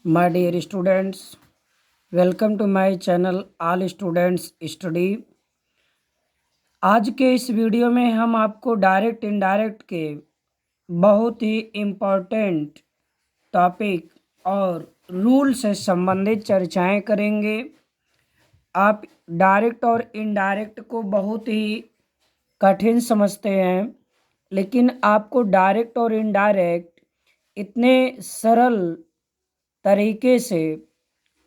My dear students, welcome to my channel All Students Study। आज के इस video में हम आपको डायरेक्ट इनडायरेक्ट के बहुत ही इम्पोर्टेंट टॉपिक और रूल से संबंधित चर्चाएं करेंगे। आप डायरेक्ट और इनडायरेक्ट को बहुत ही कठिन समझते हैं, लेकिन आपको डायरेक्ट और इनडायरेक्ट इतने सरल तरीके से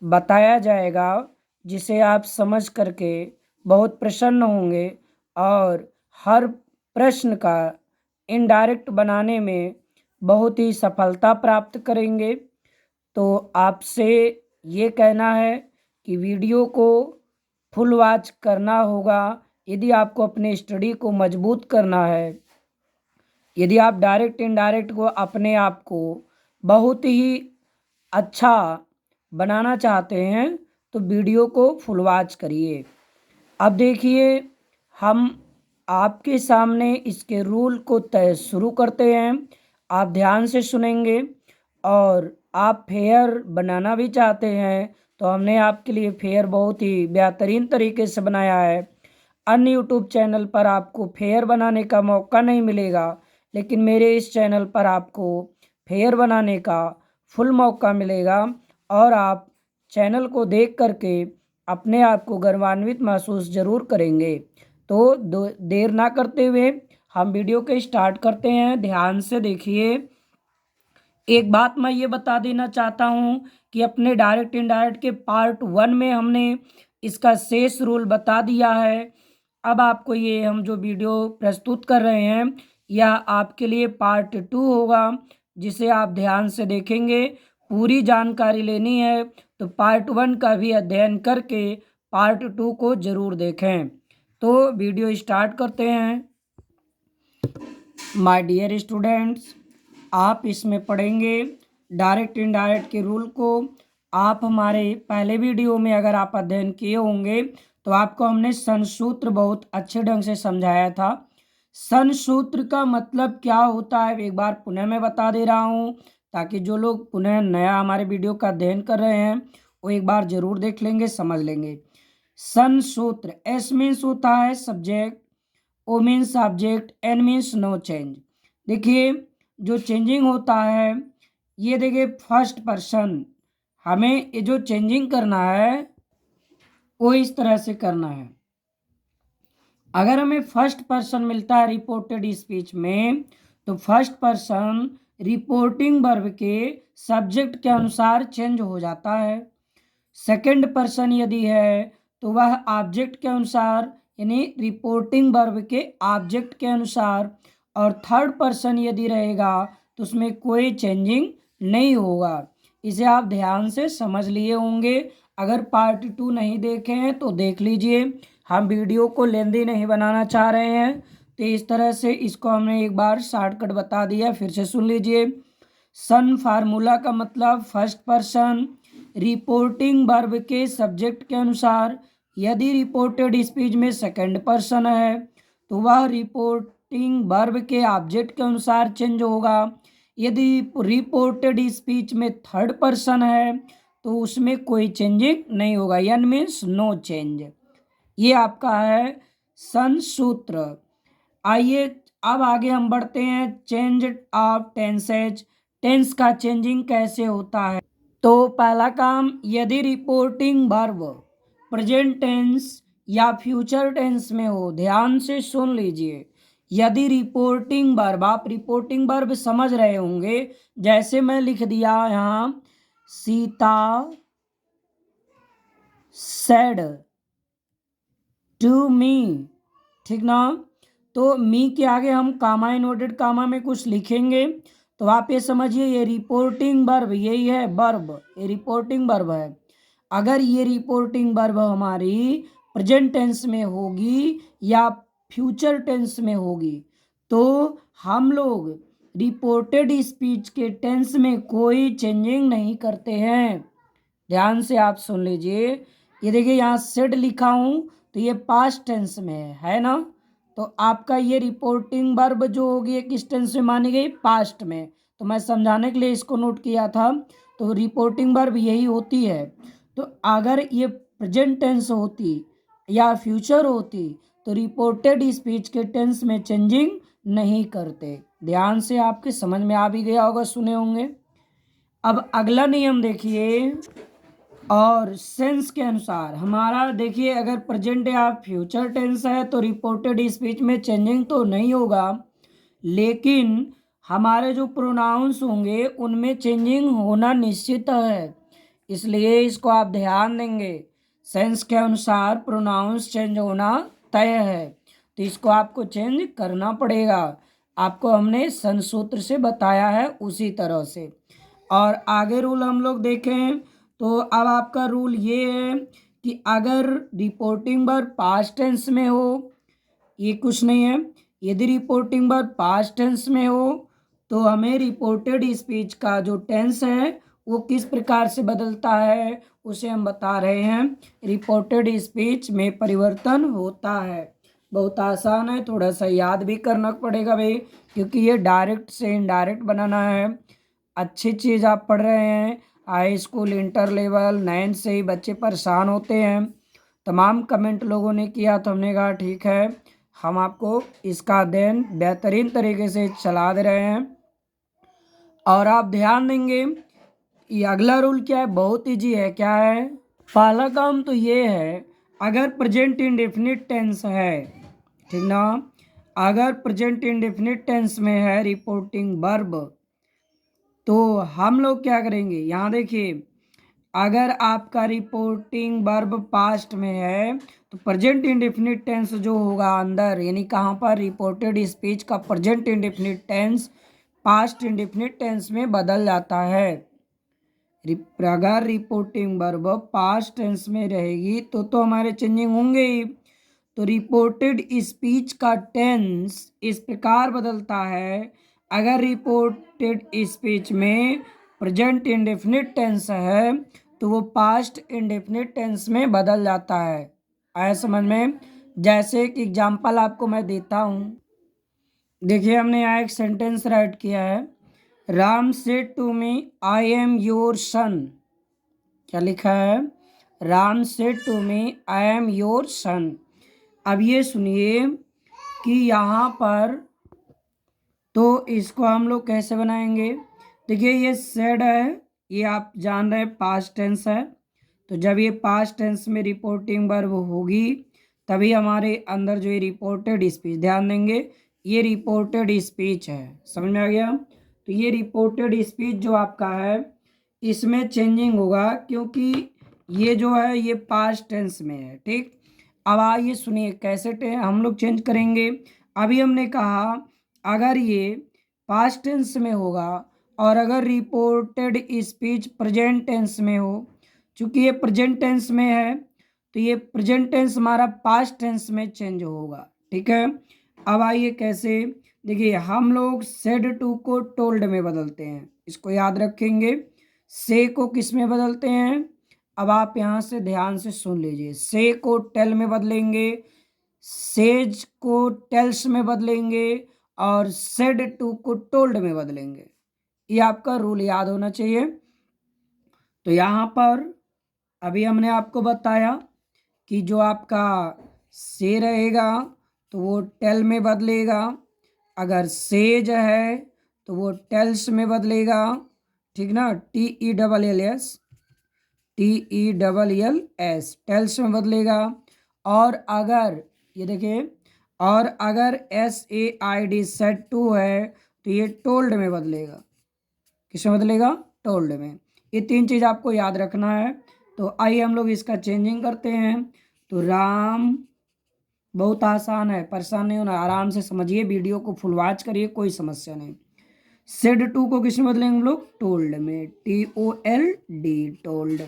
बताया जाएगा जिसे आप समझ करके बहुत प्रसन्न होंगे और हर प्रश्न का इनडायरेक्ट बनाने में बहुत ही सफलता प्राप्त करेंगे। तो आपसे ये कहना है कि वीडियो को फुल वॉच करना होगा यदि आपको अपने स्टडी को मजबूत करना है। यदि आप डायरेक्ट इनडायरेक्ट को अपने आप को बहुत ही अच्छा बनाना चाहते हैं तो वीडियो को फुल वॉच करिए। अब देखिए, हम आपके सामने इसके रूल को तय शुरू करते हैं। आप ध्यान से सुनेंगे और आप फेयर बनाना भी चाहते हैं तो हमने आपके लिए फेयर बहुत ही बेहतरीन तरीके से बनाया है। अन्य यूट्यूब चैनल पर आपको फेयर बनाने का मौका नहीं मिलेगा, लेकिन मेरे इस चैनल पर आपको फेयर बनाने का फुल मौका मिलेगा और आप चैनल को देख करके अपने आप को गौरवान्वित महसूस जरूर करेंगे। तो देर ना करते हुए हम वीडियो के स्टार्ट करते हैं। ध्यान से देखिए। एक बात मैं ये बता देना चाहता हूँ कि अपने डायरेक्ट इनडायरेक्ट के पार्ट 1 में हमने इसका शेष रूल बता दिया है। अब आपको ये हम जो वीडियो प्रस्तुत कर रहे हैं यह आपके लिए पार्ट 2 होगा, जिसे आप ध्यान से देखेंगे। पूरी जानकारी लेनी है तो पार्ट 1 का भी अध्ययन करके पार्ट 2 को जरूर देखें। तो वीडियो स्टार्ट करते हैं। माय डियर स्टूडेंट्स, आप इसमें पढ़ेंगे डायरेक्ट इनडायरेक्ट के रूल को। आप हमारे पहले वीडियो में अगर आप अध्ययन किए होंगे तो आपको हमने संसूत्र बहुत अच्छे ढंग से समझाया था। संसूत्र का मतलब क्या होता है एक बार पुनः मैं बता दे रहा हूँ, ताकि जो लोग पुनः नया हमारे वीडियो का अध्ययन कर रहे हैं वो एक बार जरूर देख लेंगे, समझ लेंगे। संसूत्र, एस मीन्स होता है subject, O means object, N means no change. देखिए, जो चेंजिंग होता है ये देखिए फर्स्ट पर्सन, हमें ये जो चेंजिंग करना है वो इस तरह से करना है। अगर हमें फर्स्ट पर्सन मिलता है रिपोर्टेड स्पीच में तो फर्स्ट पर्सन रिपोर्टिंग वर्ब के सब्जेक्ट के अनुसार चेंज हो जाता है। सेकंड पर्सन यदि है तो वह ऑब्जेक्ट के अनुसार, यानी रिपोर्टिंग वर्ब के ऑब्जेक्ट के अनुसार, और थर्ड पर्सन यदि रहेगा तो उसमें कोई चेंजिंग नहीं होगा। इसे आप ध्यान से समझ लिए होंगे। अगर पार्ट 2 नहीं देखे हैं तो देख लीजिए। हम वीडियो को लेंदी नहीं बनाना चाह रहे हैं तो इस तरह से इसको हमने एक बार शॉर्टकट बता दिया, फिर से सुन लीजिए। सन फार्मूला का मतलब फर्स्ट पर्सन रिपोर्टिंग वर्ब के सब्जेक्ट के अनुसार। यदि रिपोर्टेड स्पीच में सेकंड पर्सन है तो वह रिपोर्टिंग वर्ब के ऑब्जेक्ट के अनुसार चेंज होगा। यदि रिपोर्टेड स्पीच में थर्ड पर्सन है तो उसमें कोई चेंजिंग नहीं होगा, एन मीन्स नो चेंज। ये आपका है संसूत्र। आइए अब आगे हम बढ़ते हैं। चेंज ऑफ टेंसेज, टेंस का चेंजिंग कैसे होता है। तो पहला काम, यदि रिपोर्टिंग वर्ब प्रेजेंट टेंस या फ्यूचर टेंस में हो, ध्यान से सुन लीजिए। यदि रिपोर्टिंग वर्ब, आप रिपोर्टिंग वर्ब समझ रहे होंगे, जैसे मैं लिख दिया यहाँ सीता सेड टू मी, ठीक ना। तो मी के आगे हम कामा इनवर्टेड कामा में कुछ लिखेंगे तो आप ये समझिए ये रिपोर्टिंग वर्ब, यही है वर्ब, ये रिपोर्टिंग वर्ब है। अगर ये रिपोर्टिंग वर्ब हमारी प्रेजेंट टेंस में होगी या फ्यूचर टेंस में होगी तो हम लोग रिपोर्टेड स्पीच के टेंस में कोई चेंजिंग नहीं करते हैं। ध्यान से आप सुन लीजिए। ये देखिए यहाँ सेड लिखा हूँ तो ये पास्ट टेंस में है ना। तो आपका ये रिपोर्टिंग वर्ब जो होगी ये किस टेंस में मानी गई, पास्ट में। तो मैं समझाने के लिए इसको नोट किया था। तो रिपोर्टिंग वर्ब यही होती है। तो अगर ये प्रेजेंट टेंस होती या फ्यूचर होती तो रिपोर्टेड स्पीच के टेंस में चेंजिंग नहीं करते। ध्यान से आपके समझ में आ भी गया होगा, सुने होंगे। अब अगला नियम देखिए, और सेंस के अनुसार हमारा देखिए, अगर प्रेजेंट या फ्यूचर टेंस है तो रिपोर्टेड स्पीच में चेंजिंग तो नहीं होगा, लेकिन हमारे जो प्रोनाउंस होंगे उनमें चेंजिंग होना निश्चित है। इसलिए इसको आप ध्यान देंगे, सेंस के अनुसार प्रोनाउंस चेंज होना तय है, तो इसको आपको चेंज करना पड़ेगा। आपको हमने संसूत्र से बताया है उसी तरह से। और आगे रूल हम लोग देखें तो अब आपका रूल ये है कि अगर रिपोर्टिंग वर्ब पास्ट टेंस में हो, ये कुछ नहीं है, यदि रिपोर्टिंग वर्ब पास्ट टेंस में हो तो हमें रिपोर्टेड स्पीच का जो टेंस है वो किस प्रकार से बदलता है उसे हम बता रहे हैं। रिपोर्टेड स्पीच में परिवर्तन होता है। बहुत आसान है, थोड़ा सा याद भी करना पड़ेगा भाई, क्योंकि ये डायरेक्ट से इनडायरेक्ट बनाना है। अच्छी चीज़ आप पढ़ रहे हैं, हाई स्कूल इंटर लेवल 9 से ही बच्चे परेशान होते हैं। तमाम कमेंट लोगों ने किया तो हमने कहा ठीक है, हम आपको इसका अध्ययन बेहतरीन तरीके से चला दे रहे हैं। और आप ध्यान देंगे, ये अगला रूल क्या है, बहुत ईजी है। क्या है? पहला काम तो ये है, अगर प्रेजेंट इंडेफिनिट टेंस है, ठीक ना, अगर प्रेजेंट इंडेफिनिट टेंस में है रिपोर्टिंग वर्ब, तो हम लोग क्या करेंगे, यहाँ देखिए, अगर आपका रिपोर्टिंग वर्ब पास्ट में है तो प्रेजेंट इंडेफिनिट टेंस जो होगा अंदर, यानी कहाँ पर, रिपोर्टेड स्पीच का present indefinite tense past indefinite tense में बदल जाता है। अगर रिपोर्टिंग वर्ब पास्ट टेंस में रहेगी तो हमारे चेंजिंग होंगे ही। तो रिपोर्टेड स्पीच का टेंस इस प्रकार बदलता है, अगर रिपोर्टेड स्पीच में प्रेजेंट इंडेफिनिट टेंस है तो वो पास्ट इंडेफिनिट टेंस में बदल जाता है। आया समझ में? जैसे कि एग्जांपल आपको मैं देता हूँ, देखिए हमने यहाँ एक सेंटेंस राइट किया है, Ram said to me I am your son. क्या लिखा है? Ram said to me I am your son. अब ये सुनिए कि यहाँ पर तो इसको हम लोग कैसे बनाएंगे। देखिए ये सेड है, ये आप जान रहे हैं पास्ट टेंस है, तो जब ये पास्ट टेंस में रिपोर्टिंग वर्ब होगी तभी हमारे अंदर जो ये रिपोर्टेड स्पीच, ध्यान देंगे ये रिपोर्टेड स्पीच है, समझ में आ गया। तो ये रिपोर्टेड स्पीच जो आपका है इसमें चेंजिंग होगा, क्योंकि ये जो है ये पास्ट टेंस में है। ठीक, अब आइए सुनिए कैसे हम लोग चेंज करेंगे। अभी हमने कहा अगर ये पास्ट टेंस में होगा और अगर रिपोर्टेड स्पीच प्रेजेंट टेंस में हो, चूंकि ये प्रेजेंट टेंस में है तो ये प्रेजेंट टेंस हमारा पास्ट टेंस में चेंज होगा। ठीक है, अब आइए कैसे, देखिए हम लोग सेड टू को टोल्ड में बदलते हैं, इसको याद रखेंगे। से को किस में बदलते हैं, अब आप यहाँ से ध्यान से सुन लीजिए, से को टेल में बदलेंगे, सेज को टेल्स में बदलेंगे और सेड टू को टोल्ड में बदलेंगे। ये आपका रूल याद होना चाहिए। तो यहाँ पर अभी हमने आपको बताया कि जो आपका से रहेगा तो वो टेल में बदलेगा, अगर सेज है तो वो टेल्स में बदलेगा, ठीक ना, TELLS टेल्स में बदलेगा। और अगर ये देखिए, और अगर SAID सेड टू है तो ये टोल्ड में बदलेगा। किस में बदलेगा? टोल्ड में। ये तीन चीज़ आपको याद रखना है। तो आइए हम लोग इसका चेंजिंग करते हैं। तो राम, बहुत आसान है, परेशान नहीं होना, आराम से समझिए, वीडियो को फुल वॉच करिए, कोई समस्या नहीं। सेड टू को किस में बदलेंगे हम लोग? टोल्ड में, TOLD टोल्ड।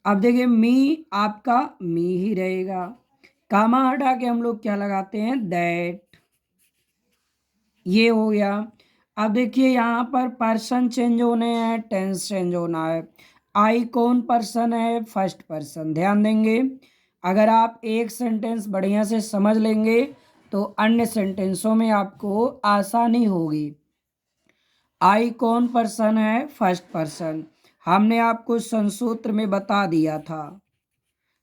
अब देखिए मी, आपका मी ही रहेगा, कामा हटा के हम लोग क्या लगाते हैं? दैट। ये हो गया। अब देखिए यहाँ पर पर्सन चेंज होने हैं, टेंस चेंज होना है। आई कौन पर्सन है? First person. ध्यान देंगे, अगर आप एक सेंटेंस बढ़िया से समझ लेंगे तो अन्य सेंटेंसों में आपको आसानी होगी। आई कौन पर्सन है? First person. हमने आपको संसूत्र में बता दिया था।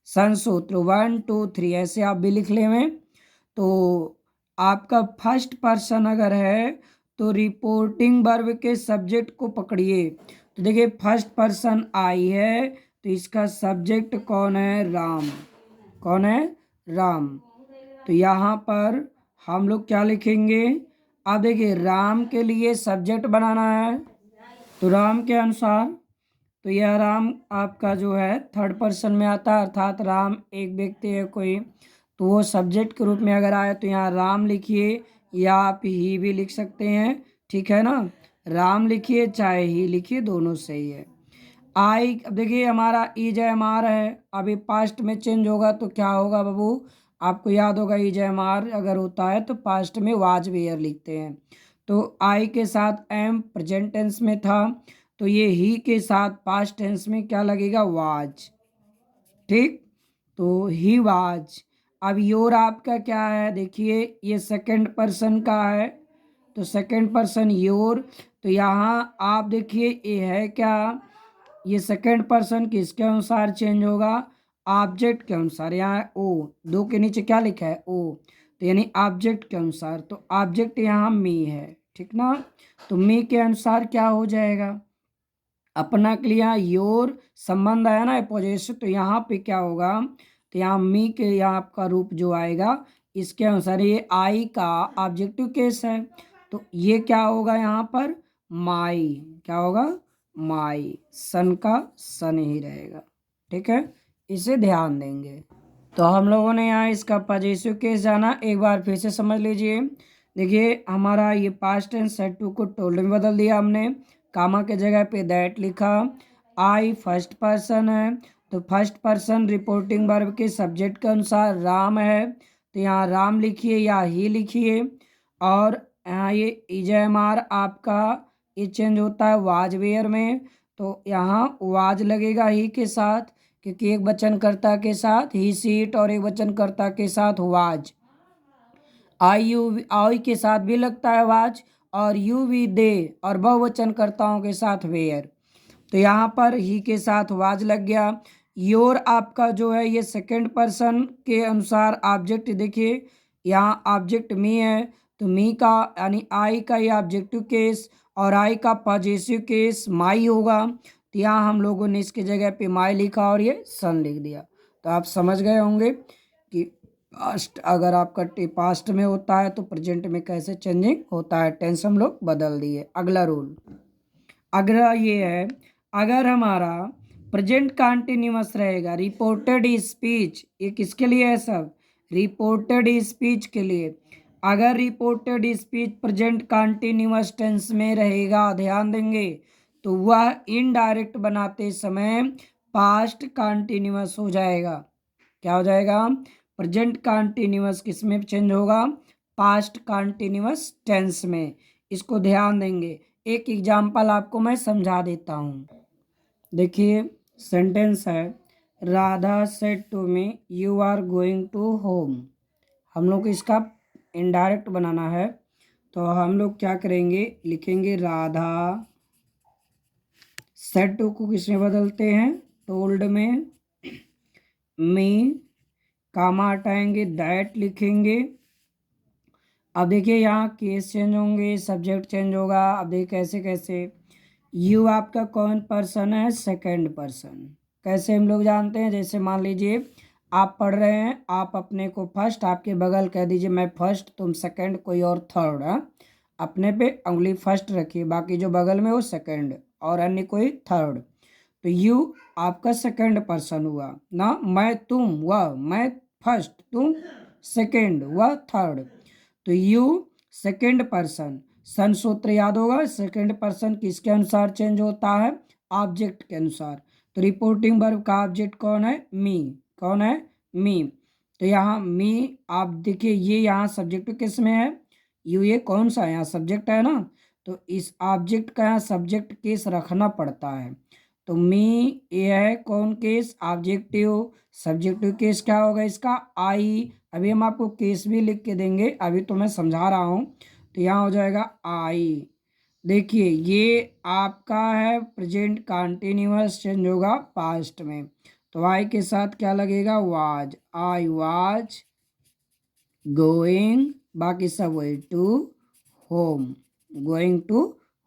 संसूत्र 1 2 3 ऐसे आप भी लिख लें। तो आपका फर्स्ट पर्सन अगर है तो रिपोर्टिंग वर्ब के सब्जेक्ट को पकड़िए। तो देखिए फर्स्ट पर्सन आई है तो इसका सब्जेक्ट कौन है? राम। कौन है? राम। तो यहाँ पर हम लोग क्या लिखेंगे? अब देखिए राम के लिए सब्जेक्ट बनाना है तो राम के अनुसार तो यह राम आपका जो है थर्ड पर्सन में आता है, अर्थात राम एक व्यक्ति है कोई, तो वो सब्जेक्ट के रूप में अगर आए तो यहाँ राम लिखिए या आप ही भी लिख सकते हैं, ठीक है ना। राम लिखिए चाहे ही लिखिए, दोनों सही है। आई, अब देखिए हमारा ईजयमार है, अभी पास्ट में चेंज होगा तो क्या होगा बाबू? आपको याद होगा ईजयमार अगर होता है तो पास्ट में वाज वेयर लिखते हैं। तो आई के साथ एम प्रेजेंट टेंस में था तो ये ही के साथ पास्ट टेंस में क्या लगेगा? वाज। ठीक, तो ही वाज। अब योर आपका क्या है? देखिए ये सेकंड पर्सन का है तो सेकंड पर्सन योर, तो यहाँ आप देखिए ये है क्या? ये सेकंड पर्सन किसके अनुसार चेंज होगा? ऑब्जेक्ट के अनुसार। यहाँ ओ, दो के नीचे क्या लिखा है? ओ, तो यानी ऑब्जेक्ट के अनुसार। तो ऑब्जेक्ट यहाँ मी है, ठीक ना। तो मी के अनुसार क्या हो जाएगा? अपना के लिए यहाँ योर संबंध आया ना पोजेसिव, तो यहाँ पे क्या होगा? तो यहाँ मी के यहाँ आपका रूप जो आएगा इसके अनुसार ये आई का ऑब्जेक्टिव केस है तो ये क्या होगा? यहाँ पर माई। क्या होगा? माई। सन का सन ही रहेगा, ठीक है, इसे ध्यान देंगे। तो हम लोगों ने यहाँ इसका पॉजिटिव केस जाना, एक बार फिर से समझ लीजिए। देखिए हमारा ये पास्ट टेंस सेड टू को टोल्ड में बदल दिया हमने, कामा के जगह पे दैट लिखा। आई फर्स्ट पर्सन है तो फर्स्ट पर्सन रिपोर्टिंग वर्ब के सब्जेक्ट के अनुसार राम है तो यहाँ राम लिखिए या ही लिखिए। और यहाँ ये इजयमार आपका ये चेंज होता है वाज वेयर में, तो यहाँ वाज लगेगा ही के साथ क्योंकि एक वचनकर्ता के साथ ही सीट और एक वचनकर्ता के साथ वाज। आई के साथ भी लगता है वाज और यू वी दे और बहुवचनकर्ताओं के साथ वेयर। तो यहाँ पर ही के साथ वाज लग गया। योर आपका जो है ये सेकंड पर्सन के अनुसार ऑब्जेक्ट, देखिए यहाँ ऑब्जेक्ट मी है तो मी का यानी आई का ये ऑब्जेक्टिव केस और आई का पॉजिटिव केस माई होगा। तो यहाँ हम लोगों ने इसके जगह पे माई लिखा और ये सन लिख दिया। तो आप समझ गए होंगे कि पास्ट अगर आपका पास्ट में होता है तो प्रेजेंट में कैसे चेंजिंग होता है, टेंस हम लोग बदल दिए। अगला रूल, अगला ये है, अगर हमारा प्रेजेंट कंटिन्यूअस रहेगा, रिपोर्टेड स्पीच, ये किसके लिए है सब? रिपोर्टेड स्पीच के लिए। अगर reported speech present continuous tense में रहेगा, ध्यान देंगे, तो वह इनडायरेक्ट बनाते समय पास्ट कंटिन्यूअस हो जाएगा। क्या हो जाएगा? प्रेजेंट कंटिन्यूअस किस में चेंज होगा? पास्ट कंटिन्यूअस टेंस में। इसको ध्यान देंगे। एक एग्जाम्पल आपको मैं समझा देता हूँ। देखिए सेंटेंस है, Radha said to me you are going to home. हम लोग को इसका इनडायरेक्ट बनाना है तो हम लोग क्या करेंगे? लिखेंगे राधा सेड टू को किस में बदलते हैं? टोल्ड में। मी कामा हटाएंगे, दैट लिखेंगे। अब देखिए यहाँ केस चेंज होंगे, सब्जेक्ट चेंज होगा। अब देखिए कैसे कैसे। यू आपका कौन पर्सन है? Second person. कैसे हम लोग जानते हैं? जैसे मान लीजिए आप पढ़ रहे हैं, आप अपने को फर्स्ट, आपके बगल कह दीजिए मैं फर्स्ट, तुम सेकंड, कोई और थर्ड है। अपने पे उंगली फर्स्ट रखिए, बाकी जो बगल में वो सेकंड और अन्य कोई थर्ड। तो यू आपका सेकंड पर्सन हुआ ना, मैं तुम, वह मैं फर्स्ट, तुम सेकंड, वह थर्ड। तो यू सेकंड पर्सन। सन सूत्र याद होगा, सेकंड पर्सन किसके अनुसार चेंज होता है? ऑब्जेक्ट के अनुसार। तो रिपोर्टिंग वर्ब का ऑब्जेक्ट कौन है? मी। कौन है? मी। तो यहाँ मी, आप देखिए ये यहाँ सब्जेक्ट किस में है? यू, ये कौन सा यहाँ सब्जेक्ट है ना, तो इस ऑब्जेक्ट का यहाँ सब्जेक्ट केस रखना पड़ता है। तो मी ये है कौन केस? ऑब्जेक्टिव। सब्जेक्टिव केस क्या होगा इसका? आई। अभी हम आपको केस भी लिख के देंगे, अभी तो मैं समझा रहा हूँ। तो यहाँ हो जाएगा आई। देखिए ये आपका है प्रेजेंट कंटिन्यूअस, चेंज होगा पास्ट में, तो आई के साथ क्या लगेगा, वाज, आई वाज गोइंग, बाकी सब वही, to home, going to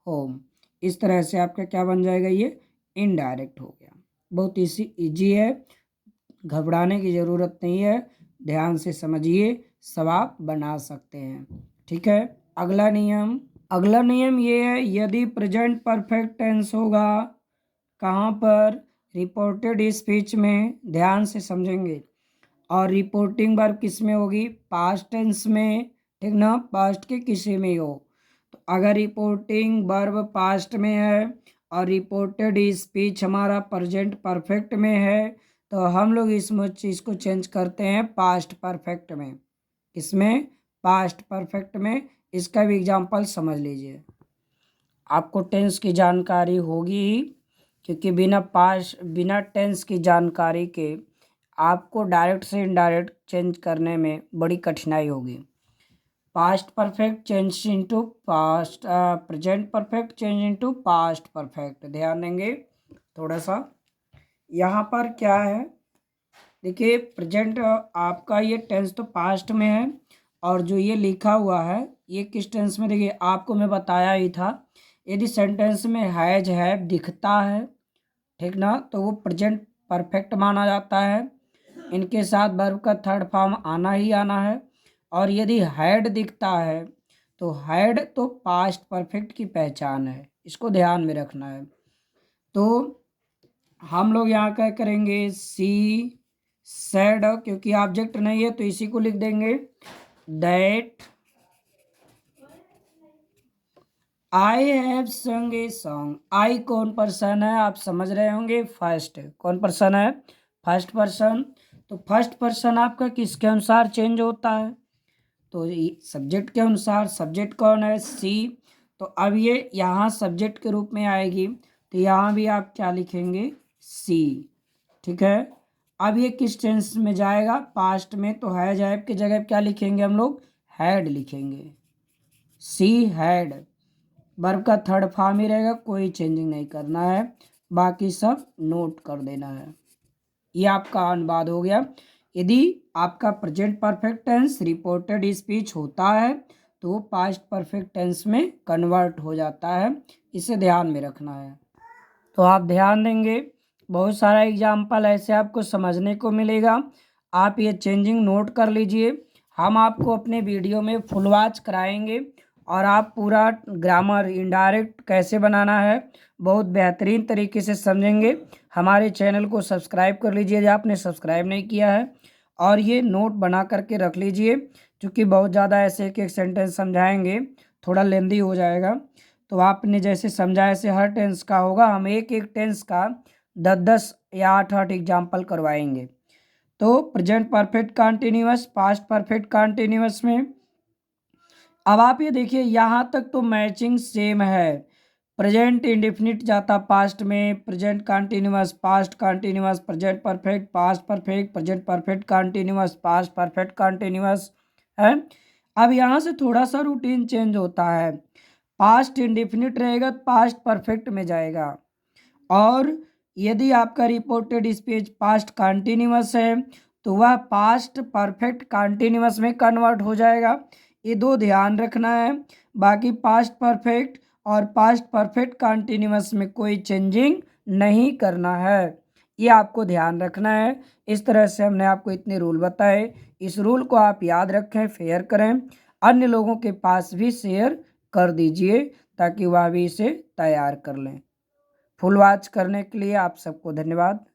home. इस तरह से आपका क्या बन जाएगा, ये इनडायरेक्ट हो गया। बहुत इजी है, घबराने की ज़रूरत नहीं है, ध्यान से समझिए, सब आप बना सकते हैं। ठीक है, अगला नियम ये है, यदि प्रेजेंट परफेक्ट टेंस होगा कहाँ पर, रिपोर्टेड स्पीच में, ध्यान से समझेंगे, और रिपोर्टिंग वर्ब किस में होगी, पास्ट टेंस में, ठीक ना, पास्ट के किसी में हो। तो अगर रिपोर्टिंग वर्ब पास्ट में है और रिपोर्टेड स्पीच हमारा प्रेजेंट परफेक्ट में है, तो हम लोग इस चीज़ को चेंज करते हैं पास्ट परफेक्ट में। इसमें पास्ट परफेक्ट में, इसका भी एग्जांपल समझ लीजिए। आपको टेंस की जानकारी होगी ही, क्योंकि बिना टेंस की जानकारी के आपको डायरेक्ट से इनडायरेक्ट चेंज करने में बड़ी कठिनाई होगी। Past perfect change into past, present perfect change into past perfect, ध्यान देंगे थोड़ा सा। यहाँ पर क्या है, देखिए प्रेजेंट आपका ये टेंस तो पास्ट में है, और जो ये लिखा हुआ है ये किस टेंस में, देखिए आपको मैं बताया ही था, यदि सेंटेंस में हैज हैव दिखता है, ठीक ना, तो वो प्रेजेंट परफेक्ट माना जाता है, इनके साथ वर्ब का थर्ड फॉर्म आना ही आना है। और यदि हैड दिखता है तो हैड तो पास्ट परफेक्ट की पहचान है, इसको ध्यान में रखना है। तो हम लोग यहाँ क्या करेंगे, सी सेड, क्योंकि ऑब्जेक्ट नहीं है तो इसी को लिख देंगे, दैट आई हैव संग ए सॉन्ग। आई कौन पर्सन है, आप समझ रहे होंगे, फर्स्ट, कौन पर्सन है, फर्स्ट पर्सन। तो फर्स्ट पर्सन आपका किसके अनुसार चेंज होता है, तो सब्जेक्ट के अनुसार, सब्जेक्ट कौन है, सी। तो अब ये यहाँ सब्जेक्ट के रूप में आएगी, तो यहाँ भी आप क्या लिखेंगे, सी, ठीक है। अब ये किस टेंस में जाएगा, पास्ट में, तो हैज हैव की जगह क्या लिखेंगे हम लोग, हैड लिखेंगे, सी हैड, वर्ब का थर्ड फॉर्म ही रहेगा, कोई चेंजिंग नहीं करना है, बाकी सब नोट कर देना है। ये आपका अनुवाद हो गया। यदि आपका present perfect tense reported speech होता है तो वो पास्ट परफेक्ट टेंस में कन्वर्ट हो जाता है, इसे ध्यान में रखना है। तो आप ध्यान देंगे, बहुत सारा एग्जाम्पल ऐसे आपको समझने को मिलेगा, आप ये चेंजिंग नोट कर लीजिए। हम आपको अपने वीडियो में फुल वॉच कराएंगे, और आप पूरा ग्रामर इनडायरेक्ट कैसे बनाना है बहुत बेहतरीन तरीके से समझेंगे। हमारे चैनल को सब्सक्राइब कर लीजिए यदि आपने सब्सक्राइब नहीं किया है, और ये नोट बना करके रख लीजिए, क्योंकि बहुत ज़्यादा ऐसे एक एक सेंटेंस समझाएंगे, थोड़ा लेंदी हो जाएगा। तो आपने जैसे समझा ऐसे हर टेंस का होगा, हम एक एक टेंस का 10-10 या 8-8 एग्जाम्पल करवाएंगे। तो present perfect continuous, past perfect continuous में अब आप ये देखिए, यहाँ तक तो मैचिंग सेम है। प्रेजेंट इंडेफिनिट जाता पास्ट में, present continuous past continuous, present perfect past perfect, present perfect continuous past perfect continuous है। अब यहाँ से थोड़ा सा रूटीन चेंज होता है, पास्ट इंडेफिनिट रहेगा, पास्ट परफेक्ट में जाएगा, और यदि आपका रिपोर्टेड स्पीच पास्ट कंटिन्यूअस है तो वह पास्ट परफेक्ट कंटिन्यूअस में कन्वर्ट हो जाएगा। ये दो ध्यान रखना है, बाकी पास्ट परफेक्ट और पास्ट परफेक्ट कंटिन्यूअस में कोई चेंजिंग नहीं करना है, ये आपको ध्यान रखना है। इस तरह से हमने आपको इतने रूल बताए, इस रूल को आप याद रखें, शेयर करें, अन्य लोगों के पास भी शेयर कर दीजिए ताकि वह भी इसे तैयार कर लें। फुल वॉच करने के लिए आप सबको धन्यवाद।